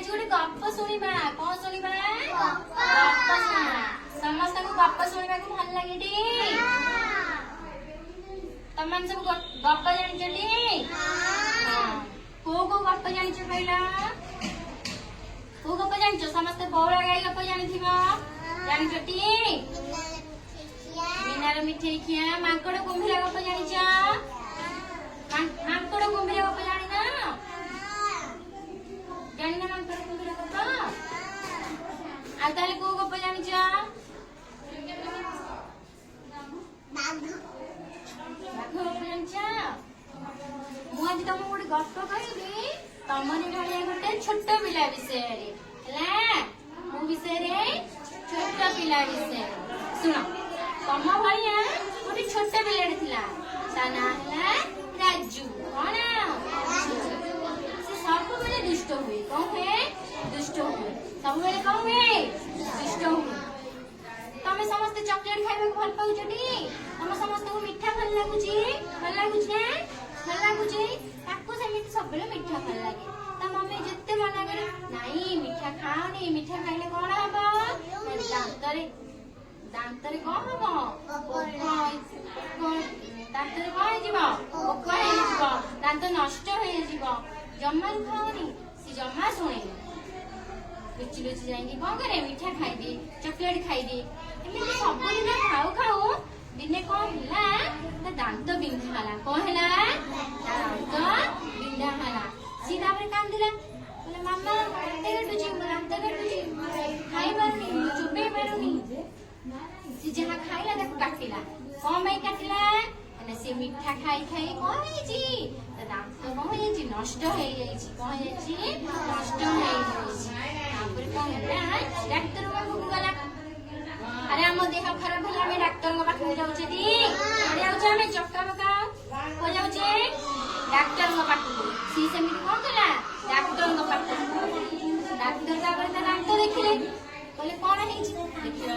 आज गोटे गप शुणा कौन शुणा गप शुणा समस्त को गप शुणा को भल लगे टी तुम सब गप जानिछ टी को गप जानिछ कहला को गप जानिछ समस्त बौला गाई गप जानिथिबो जानिछ टी बिनार मिठाई खिया मांकड़ कुंभिला गप जानिछ मांकड़ कुंभिला गप जानि ना जानि ना मांकड़ कुंभिला गप आ ताले को गप जानिछ मु आज तुम गोटे गप कहबी तमरी भाई गोटे छोट पिला विषय मो विषय छोट पिला विषय सुन तम भाई गोटे छोट पिलाटे थिला ता ना हला राजू कौन से सब बेले दुष्ट हुए कौन हुए दुष्ट हुए सब बेले कौन हुए दुष्ट हुए तमे समस्त चॉकलेट खाइबा को भल पाउछ टी तमे समस्त को मीठा भल लागुची ना भल लागुची ताको समिति सब बेले मीठा भल लागे ता मम्मी जत्ते मना करे नाही मीठा खाओनी मीठा खाइले कोन हबो दांतरे कोन हबो दांतरे कोन जीवो ओको हे जीवो दांत नष्ट हो जीवो जम्मा खाओनी सी जम्मा सुने लुचि लुचि जाएंगे कौन करे मीठा खाई दे चॉकलेट खाई दे एमती सब दिन खाऊ खाऊ दिने कौन है दांत बिंधा हला कौन है दांत बिंधा हला सी तापर कांदिला बोले मामा दांत कटुची खाई पारुनी चुबे पारुनी सी जहा खाइला ताको काटिला कौन भाई काटिला से मीठा खाई खाई कौन है दांत कौन है नष्ट हो कौन है नष्ट हो डाक्टर पाखक गला अरे आम देह खराब है आम डाक्टर पाखक जाऊे चक्का पका को जाऊे डाक्टर पाखक सी सेमती कौन कला डाक्टर पाखक डाक्टर दांत देखिले कहले कौन है देखिला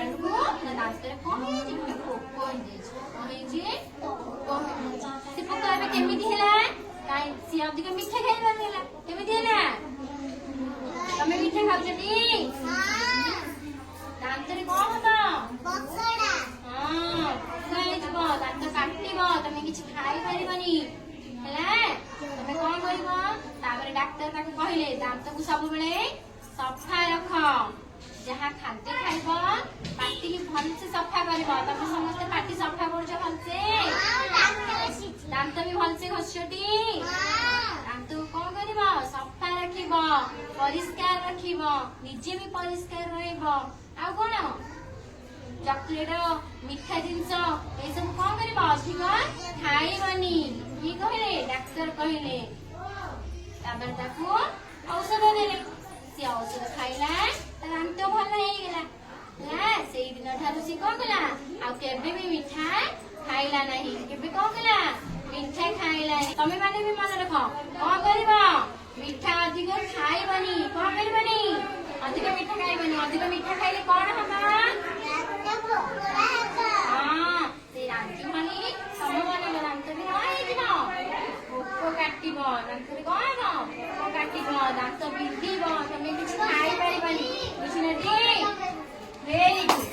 दांत कौन है से पोक एबे केमिति हैला काई सी अधिक मीठा खाइबा हैला केमिति हैला तमे मीठा खाउछटी दांत रे कोन हबो बकड़ा खाइ जबो दांत काटिबो तमे किछ खाइ परिबनी हैला तमे कोन करिबो तापर डॉक्टर ताको कहिले दांत को सब बेले सफा रख जहाँ खाद्य खाइब पाटी की भल से सफा कर समस्त पाटी सफा कर भल से दांत भी भल से घसटी दांत को कौन कर सफा रख परिष्कार रख निजे भी परिष्कार रहा कौन चॉकलेट मीठा जिनस ये सब कौन कर अधिक खाइबनी किए कहले डाक्टर कहले औषध देले सी औषध खाइला दांत भल होगा से दिन ठार सी कौन कला आबे भी मीठा खाइला नहीं केबे कौन कला मीठा खाइला तमे माने भी मन रख कौन करबा मीठा अधिक खाइबनी कौन करबनी अधिक मीठा खाइबनी अधिक मीठा खाइले कौन हबा हां से रांची माने तम माने दांत भी होई जिवो को काटिबो दांत रे कौन हबो को काटिबो दांत बिंधिबो तमे किछ खाइ परिबनी बुझिना दी वेरी गुड।